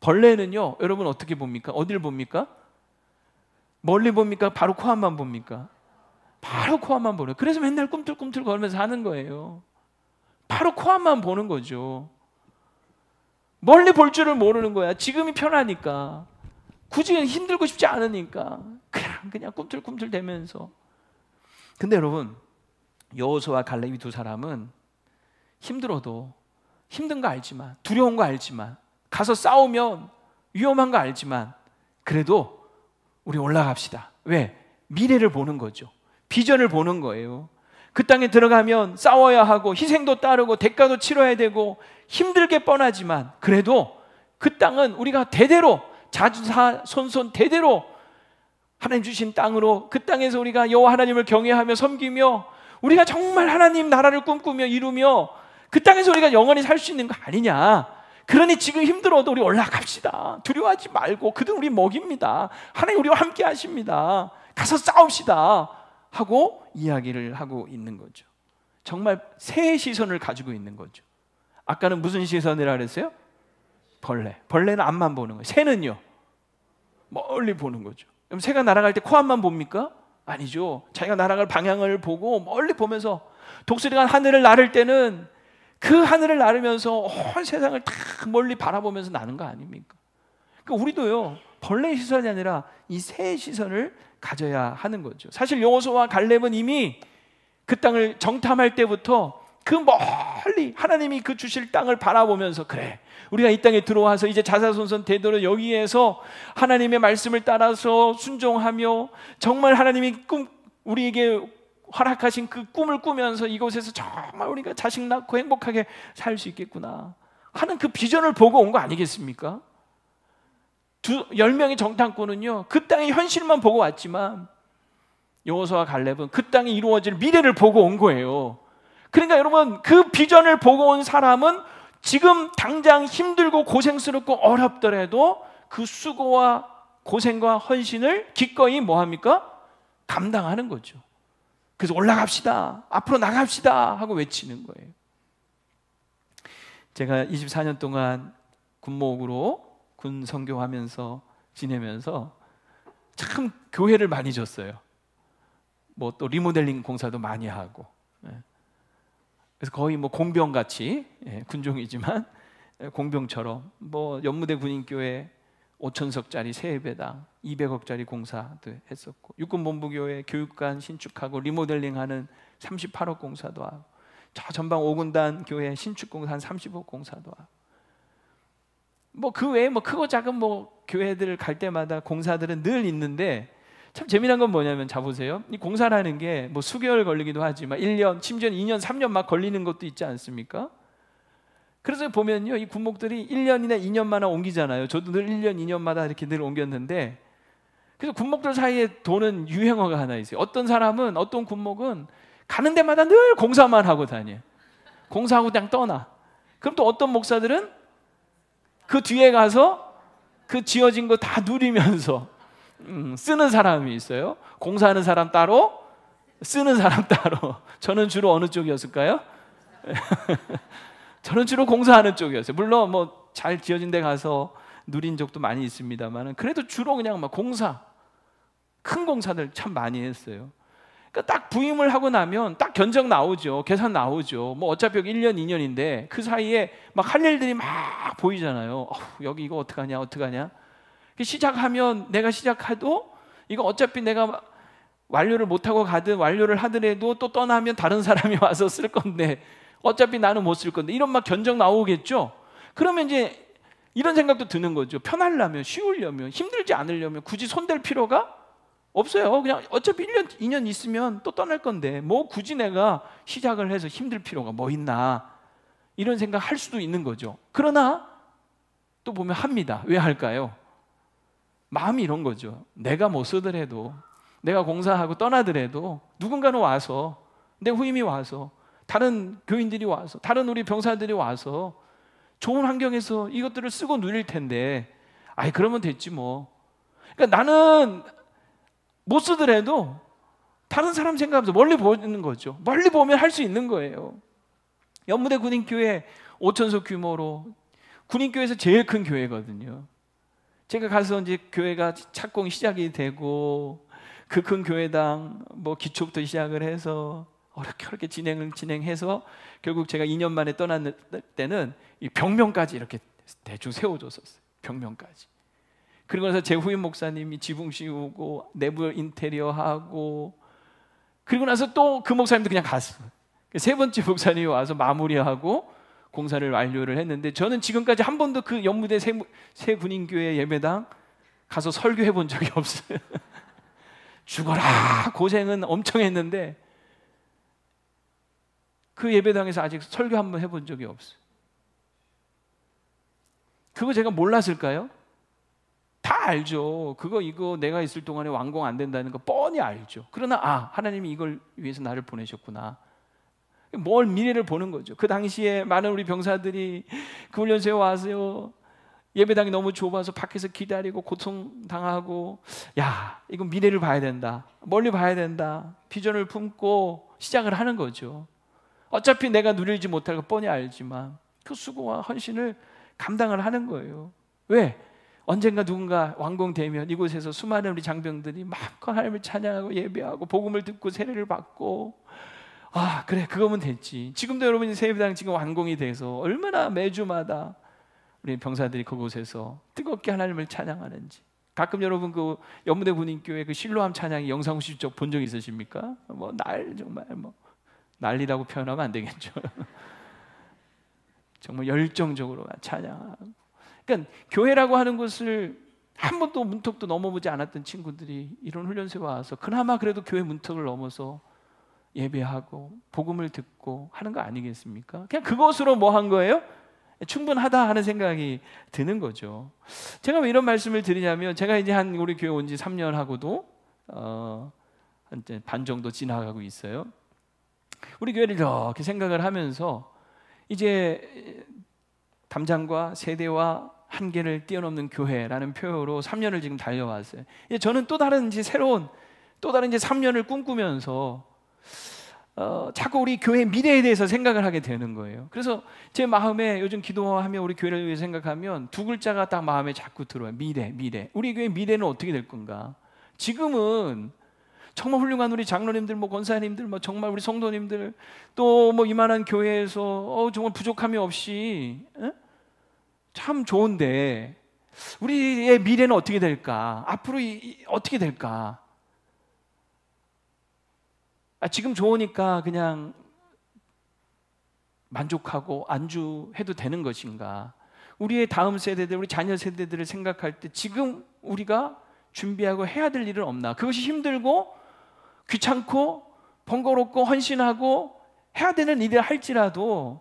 벌레는요, 여러분 어떻게 봅니까? 어딜 봅니까? 멀리 봅니까? 바로 코앞만 봅니까? 바로 코앞만 보는. 그래서 맨날 꿈틀꿈틀 걸으면서 하는 거예요. 바로 코앞만 보는 거죠. 멀리 볼 줄을 모르는 거야. 지금이 편하니까, 굳이 힘들고 싶지 않으니까 그냥 꿈틀꿈틀 대면서. 근데 여러분, 여호수아와 갈렙 두 사람은 힘들어도, 힘든 거 알지만, 두려운 거 알지만, 가서 싸우면 위험한 거 알지만 그래도 우리 올라갑시다. 왜? 미래를 보는 거죠. 비전을 보는 거예요. 그 땅에 들어가면 싸워야 하고 희생도 따르고 대가도 치러야 되고 힘들게 뻔하지만 그래도 그 땅은 우리가 대대로 자주사 손손 대대로 하나님 주신 땅으로, 그 땅에서 우리가 여호와 하나님을 경외하며 섬기며 우리가 정말 하나님 나라를 꿈꾸며 이루며 그 땅에서 우리가 영원히 살 수 있는 거 아니냐. 그러니 지금 힘들어도 우리 올라갑시다. 두려워하지 말고, 그들 우리 먹입니다. 하나님 우리와 함께 하십니다. 가서 싸웁시다 하고 이야기를 하고 있는 거죠. 정말 새의 시선을 가지고 있는 거죠. 아까는 무슨 시선이라 그랬어요? 벌레. 벌레는 앞만 보는 거예요. 새는요, 멀리 보는 거죠. 그럼 새가 날아갈 때 코앞만 봅니까? 아니죠. 자기가 날아갈 방향을 보고 멀리 보면서, 독수리가 하늘을 나를 때는 그 하늘을 나르면서 온 세상을 다 멀리 바라보면서 나는 거 아닙니까? 그러니까 우리도요, 벌레의 시선이 아니라 이 새의 시선을 가져야 하는 거죠. 사실 여호수아와 갈렙은 이미 그 땅을 정탐할 때부터 그 멀리 하나님이 그 주실 땅을 바라보면서, 그래, 우리가 이 땅에 들어와서 이제 자사손손 대대로 여기에서 하나님의 말씀을 따라서 순종하며 정말 하나님이 우리에게 허락하신 그 꿈을 꾸면서 이곳에서 정말 우리가 자식 낳고 행복하게 살 수 있겠구나. 하는 그 비전을 보고 온 거 아니겠습니까? 10명의 정탐꾼은요, 그 땅의 현실만 보고 왔지만 여호수아와 갈렙은 그 땅에 이루어질 미래를 보고 온 거예요. 그러니까 여러분, 그 비전을 보고 온 사람은 지금 당장 힘들고 고생스럽고 어렵더라도 그 수고와 고생과 헌신을 기꺼이 뭐합니까? 감당하는 거죠. 그래서 올라갑시다, 앞으로 나갑시다 하고 외치는 거예요. 제가 24년 동안 군목으로 군 선교하면서 지내면서 참 교회를 많이 줬어요. 뭐 또 리모델링 공사도 많이 하고, 그래서 거의 뭐 공병같이, 군종이지만 공병처럼 뭐 연무대 군인교회 5,000석짜리 새 예배당 200억짜리 공사도 했었고, 육군본부교회 교육관 신축하고 리모델링하는 38억 공사도 하고, 저 전방 5군단 교회 신축 공사 한 30억 공사도 하고, 뭐 그 외에 뭐 크고 작은 뭐 교회들 갈 때마다 공사들은 늘 있는데, 참 재미난 건 뭐냐면, 자 보세요. 이 공사라는 게 뭐 수개월 걸리기도 하지만 1년, 심지어 2년, 3년 막 걸리는 것도 있지 않습니까? 그래서 보면요, 이 군목들이 1년이나 2년마다 옮기잖아요. 저도 늘 1년, 2년마다 이렇게 늘 옮겼는데, 그래서 군목들 사이에 도는 유행어가 하나 있어요. 어떤 사람은, 어떤 군목은 가는 데마다 늘 공사만 하고 다녀. 공사하고 그냥 떠나. 그럼 또 어떤 목사들은 그 뒤에 가서 그 지어진 거 다 누리면서 쓰는 사람이 있어요. 공사하는 사람 따로, 쓰는 사람 따로. 저는 주로 어느 쪽이었을까요? 저는 주로 공사하는 쪽이었어요. 물론 뭐 잘 지어진 데 가서 누린 적도 많이 있습니다만, 그래도 주로 그냥 막 공사, 큰 공사들 참 많이 했어요. 그러니까 딱 부임을 하고 나면 딱 견적 나오죠. 계산 나오죠. 뭐 어차피 여기 1년, 2년인데 그 사이에 막 할 일들이 막 보이잖아요. 여기 이거 어떡하냐, 어떡하냐. 시작하면, 내가 시작해도 이거 어차피 내가 완료를 못하고 가든 완료를 하더라도 또 떠나면 다른 사람이 와서 쓸 건데 어차피 나는 못 쓸 건데, 이런 막 견적 나오겠죠. 그러면 이제 이런 생각도 드는 거죠. 편하려면, 쉬우려면, 힘들지 않으려면 굳이 손댈 필요가 없어요. 그냥 어차피 1년, 2년 있으면 또 떠날 건데 뭐 굳이 내가 시작을 해서 힘들 필요가 뭐 있나, 이런 생각 할 수도 있는 거죠. 그러나 또 보면 합니다. 왜 할까요? 마음이 이런 거죠. 내가 못 쓰더라도, 내가 공사하고 떠나더라도 누군가는 와서, 내 후임이 와서, 다른 교인들이 와서, 다른 우리 병사들이 와서 좋은 환경에서 이것들을 쓰고 누릴 텐데, 그러면 됐지 뭐. 그러니까 나는 못 쓰더라도 다른 사람 생각하면서 멀리 보는 거죠. 멀리 보면 할 수 있는 거예요. 연무대 군인교회 5,000석 규모로, 군인교회에서 제일 큰 교회거든요. 제가 가서 이제 교회가 착공이 시작이 되고, 그 큰 교회당 뭐 기초부터 시작을 해서 어렵게 진행해서 결국 제가 2년 만에 떠났을 때는 이 벽면까지 이렇게 대충 세워줬었어요. 벽면까지. 그리고 나서 제 후임 목사님이 지붕 씌우고 내부 인테리어 하고, 그리고 나서 또 그 목사님도 그냥 갔어요. 세 번째 목사님이 와서 마무리하고 공사를 완료를 했는데, 저는 지금까지 한 번도 그 연무대 새 군인교회 예배당 가서 설교해 본 적이 없어요. 죽어라 고생은 엄청 했는데 그 예배당에서 아직 설교 한 번 해본 적이 없어요. 그거 제가 몰랐을까요? 다 알죠. 이거 내가 있을 동안에 완공 안 된다는 거 뻔히 알죠. 그러나 하나님이 이걸 위해서 나를 보내셨구나. 뭘 미래를 보는 거죠. 그 당시에 많은 우리 병사들이 그 훈련소에 와서 예배당이 너무 좁아서 밖에서 기다리고 고통당하고, 이건 미래를 봐야 된다, 멀리 봐야 된다, 비전을 품고 시작을 하는 거죠. 어차피 내가 누리지 못할 거 뻔히 알지만 그 수고와 헌신을 감당을 하는 거예요. 왜? 언젠가 누군가 완공되면 이곳에서 수많은 우리 장병들이 마음껏 하나님을 찬양하고 예배하고 복음을 듣고 세례를 받고, 그래, 그거면 됐지. 지금도 여러분이 새예배당 지금 완공이 돼서 얼마나 매주마다 우리 병사들이 그곳에서 뜨겁게 하나님을 찬양하는지. 가끔 여러분 그 연무대 군인교회 그 실로암 찬양이 영상 혹시 본 적 있으십니까? 정말 난리라고 표현하면 안 되겠죠. 정말 열정적으로 찬양하고. 그러니까 교회라고 하는 것을 한 번도 문턱도 넘어보지 않았던 친구들이 이런 훈련소에 와서 그나마 그래도 교회 문턱을 넘어서 예배하고 복음을 듣고 하는 거 아니겠습니까? 그냥 그것으로 뭐 한 거예요? 충분하다 하는 생각이 드는 거죠. 제가 왜 이런 말씀을 드리냐면, 제가 이제 우리 교회 온 지 3년 하고도 한 반 정도 지나가고 있어요. 우리 교회를 이렇게 생각을 하면서 이제 담장과 세대와 한계를 뛰어넘는 교회라는 표어로 3년을 지금 달려왔어요. 저는 또 다른 이제 새로운 또 다른 이제 3년을 꿈꾸면서 자꾸 우리 교회의 미래에 대해서 생각을 하게 되는 거예요. 그래서 제 마음에 요즘 기도하며 우리 교회를 위해 생각하면 두 글자가 딱 마음에 자꾸 들어요. 미래. 우리 교회 미래는 어떻게 될 건가? 지금은 정말 훌륭한 우리 장로님들, 권사님들, 정말 우리 성도님들, 또 이만한 교회에서 정말 부족함이 없이 참 좋은데, 우리의 미래는 어떻게 될까? 앞으로 어떻게 될까? 지금 좋으니까 그냥 만족하고 안주해도 되는 것인가? 우리의 다음 세대들, 우리 자녀 세대들을 생각할 때 지금 우리가 준비하고 해야 될 일은 없나? 그것이 힘들고 귀찮고 번거롭고 헌신하고 해야 되는 일을 할지라도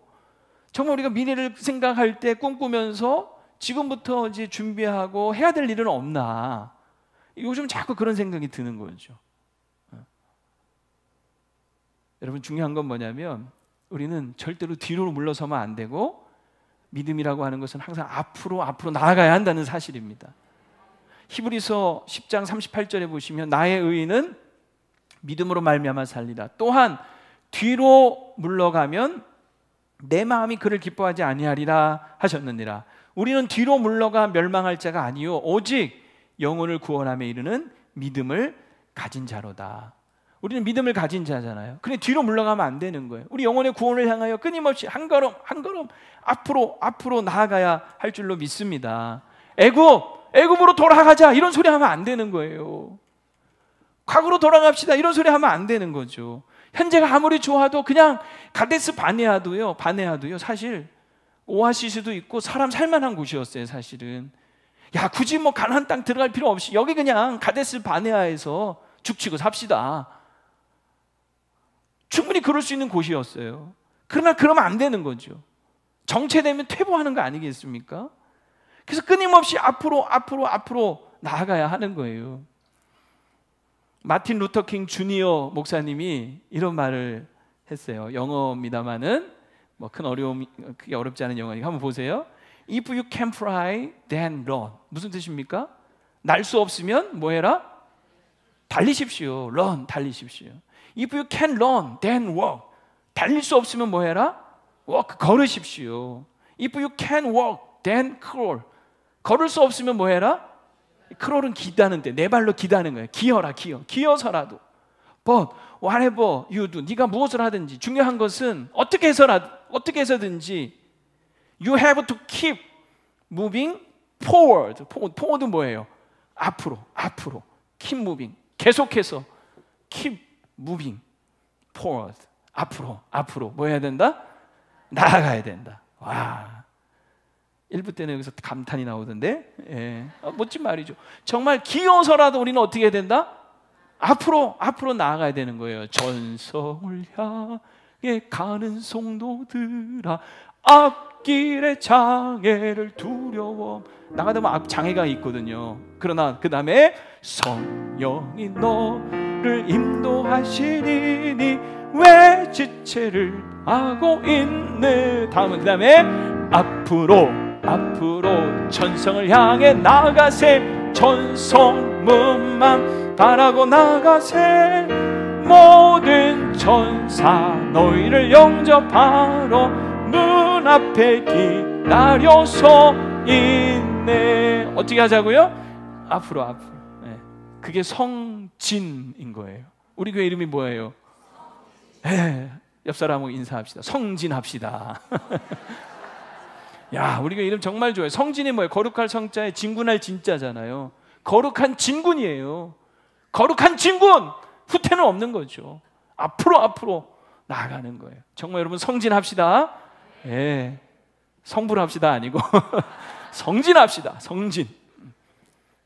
정말 우리가 미래를 생각할 때 꿈꾸면서 지금부터 이제 준비하고 해야 될 일은 없나? 요즘 자꾸 그런 생각이 드는 거죠. 여러분, 중요한 건 뭐냐면 우리는 절대로 뒤로 물러서면 안 되고, 믿음이라고 하는 것은 항상 앞으로 나아가야 한다는 사실입니다. 히브리서 10장 38절에 보시면 나의 의인은 믿음으로 말미암아 살리라. 또한 뒤로 물러가면 내 마음이 그를 기뻐하지 아니하리라 하셨느니라. 우리는 뒤로 물러가 멸망할 자가 아니요 오직 영혼을 구원함에 이르는 믿음을 가진 자로다. 우리는 믿음을 가진 자잖아요. 근데 뒤로 물러가면 안 되는 거예요. 우리 영혼의 구원을 향하여 끊임없이 한 걸음 앞으로 나아가야 할 줄로 믿습니다. 애굽으로 돌아가자 이런 소리 하면 안 되는 거예요. 과거로 돌아갑시다 이런 소리 하면 안 되는 거죠. 현재가 아무리 좋아도 그냥 가데스 바네아도요 사실 오아시스도 있고 사람 살만한 곳이었어요. 사실은 굳이 가나안 땅 들어갈 필요 없이 여기 그냥 가데스 바네아에서 죽치고 삽시다. 충분히 그럴 수 있는 곳이었어요. 그러나 그러면 안 되는 거죠. 정체되면 퇴보하는 거 아니겠습니까? 그래서 끊임없이 앞으로 나아가야 하는 거예요. 마틴 루터 킹 주니어 목사님이 이런 말을 했어요. 영어입니다만은 크게 어렵지 않은 영어니까 한번 보세요. If you can fly, then run. 무슨 뜻입니까? 날 수 없으면 뭐 해라? 달리십시오. run, 달리십시오. If you can run, then walk. 달릴 수 없으면 뭐 해라? walk, 걸으십시오. If you can walk, then crawl. 걸을 수 없으면 뭐 해라? 크롤은 기다는데 내 발로 기다는 거예요. 기어서라도. But whatever you do, 네가 무엇을 하든지 중요한 것은 어떻게 해서든지 you have to keep moving forward. forward는 뭐예요? 앞으로. keep moving. 계속해서 keep moving forward. 앞으로 뭐 해야 된다? 나아가야 된다. 와. 1부 때는 여기서 감탄이 나오던데, 멋진 말이죠. 정말 기어서라도 우리는 어떻게 해야 된다? 앞으로 나아가야 되는 거예요. 전성을 향해 가는 성도들아, 앞길에 장애를 두려워. 나가다 보면 앞 장애가 있거든요. 그러나 그 다음에 성령이 너를 인도하시리니 왜 지체를 하고 있네. 다음은 그 다음에 앞으로 전성을 향해 나가세. 전성문만 바라고 나가세. 모든 천사 너희를 영접하러 문 앞에 기다려서 있네. 어떻게 하자고요? 앞으로. 그게 성진인 거예요. 우리 교회 이름이 뭐예요? 옆 사람하고 인사합시다. 성진합시다. 우리 교회 이름 정말 좋아요. 성진이 뭐예요? 거룩할 성자에 진군할 진짜잖아요. 거룩한 진군이에요. 거룩한 진군! 후퇴는 없는 거죠. 앞으로 나아가는 거예요. 정말 여러분 성진합시다. 성불합시다 아니고 성진합시다. 성진.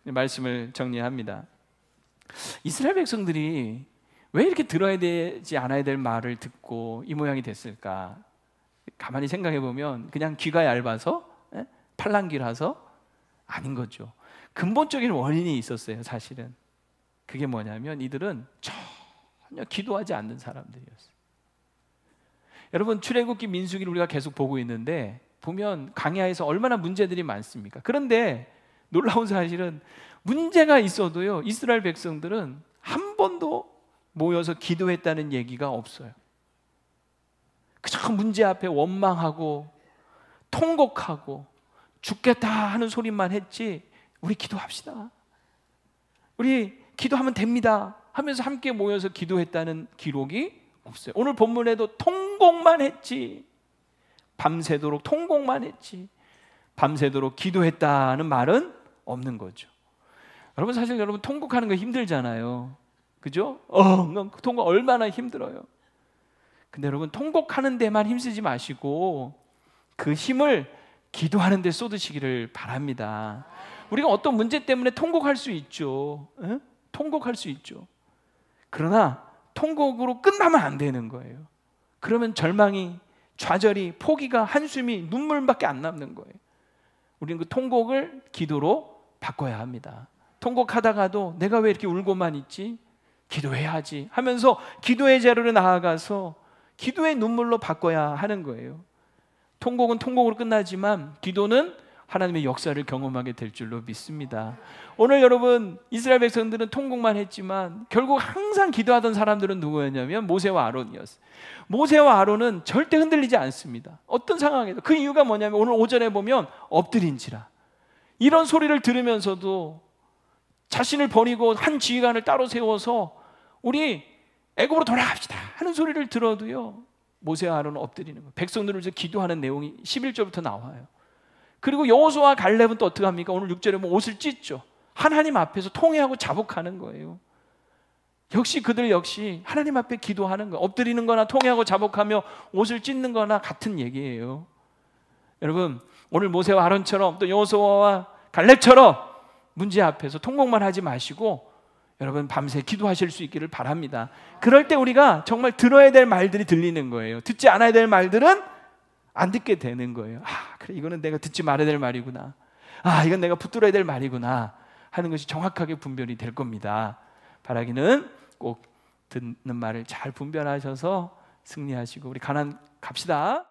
말씀을 정리합니다. 이스라엘 백성들이 왜 이렇게 들어야 되지 않아야 될 말을 듣고 이 모양이 됐을까? 가만히 생각해 보면 그냥 귀가 얇아서, 팔랑귀라서 아닌 거죠. 근본적인 원인이 있었어요. 사실은 그게 뭐냐면 이들은 전혀 기도하지 않는 사람들이었어요. 여러분, 출애굽기, 민수기를 우리가 계속 보고 있는데 보면 광야에서 얼마나 문제들이 많습니까? 그런데 놀라운 사실은 문제가 있어도요, 이스라엘 백성들은 한 번도 모여서 기도했다는 얘기가 없어요. 그저 문제 앞에 원망하고 통곡하고 죽겠다 하는 소리만 했지, 우리 기도합시다, 우리 기도하면 됩니다 하면서 함께 모여서 기도했다는 기록이 없어요. 오늘 본문에도 통곡만 했지, 밤새도록 통곡만 했지, 밤새도록 기도했다는 말은 없는 거죠. 여러분, 사실 여러분 통곡하는 거 힘들잖아요. 그죠? 통곡 얼마나 힘들어요. 근데 여러분, 통곡하는 데만 힘쓰지 마시고 그 힘을 기도하는 데 쏟으시기를 바랍니다. 우리가 어떤 문제 때문에 통곡할 수 있죠. 통곡할 수 있죠. 그러나 통곡으로 끝나면 안 되는 거예요. 그러면 절망이, 좌절이, 포기가, 한숨이, 눈물밖에 안 남는 거예요. 우리는 그 통곡을 기도로 바꿔야 합니다. 통곡하다가도 내가 왜 이렇게 울고만 있지? 기도해야지 하면서 기도의 자리로 나아가서 기도의 눈물로 바꿔야 하는 거예요. 통곡은 통곡으로 끝나지만 기도는 하나님의 역사를 경험하게 될 줄로 믿습니다. 오늘 여러분, 이스라엘 백성들은 통곡만 했지만 결국 항상 기도하던 사람들은 누구였냐면 모세와 아론이었어요. 모세와 아론은 절대 흔들리지 않습니다. 어떤 상황에도. 그 이유가 뭐냐면 오늘 오전에 보면 엎드린지라, 이런 소리를 들으면서도 자신을 버리고 한 지휘관을 따로 세워서 우리 애굽으로 돌아갑시다 하는 소리를 들어도요, 모세와 아론은 엎드리는 거예요. 백성들을 위해서 기도하는 내용이 11절부터 나와요. 그리고 여호수아와 갈렙은 또 어떻게 합니까? 오늘 6절에 보면 옷을 찢죠. 하나님 앞에서 통회하고 자복하는 거예요. 역시 그들 역시 하나님 앞에 기도하는 거, 엎드리는 거나 통회하고 자복하며 옷을 찢는 거나 같은 얘기예요. 여러분, 오늘 모세와 아론처럼 또 여호수아와 갈렙처럼 문제 앞에서 통곡만 하지 마시고 여러분, 밤새 기도하실 수 있기를 바랍니다. 그럴 때 우리가 정말 들어야 될 말들이 들리는 거예요. 듣지 않아야 될 말들은 안 듣게 되는 거예요. 그래, 이거는 내가 듣지 말아야 될 말이구나, 이건 내가 붙들어야 될 말이구나 하는 것이 정확하게 분별이 될 겁니다. 바라기는 꼭 듣는 말을 잘 분별하셔서 승리하시고 우리 가나안 갑시다.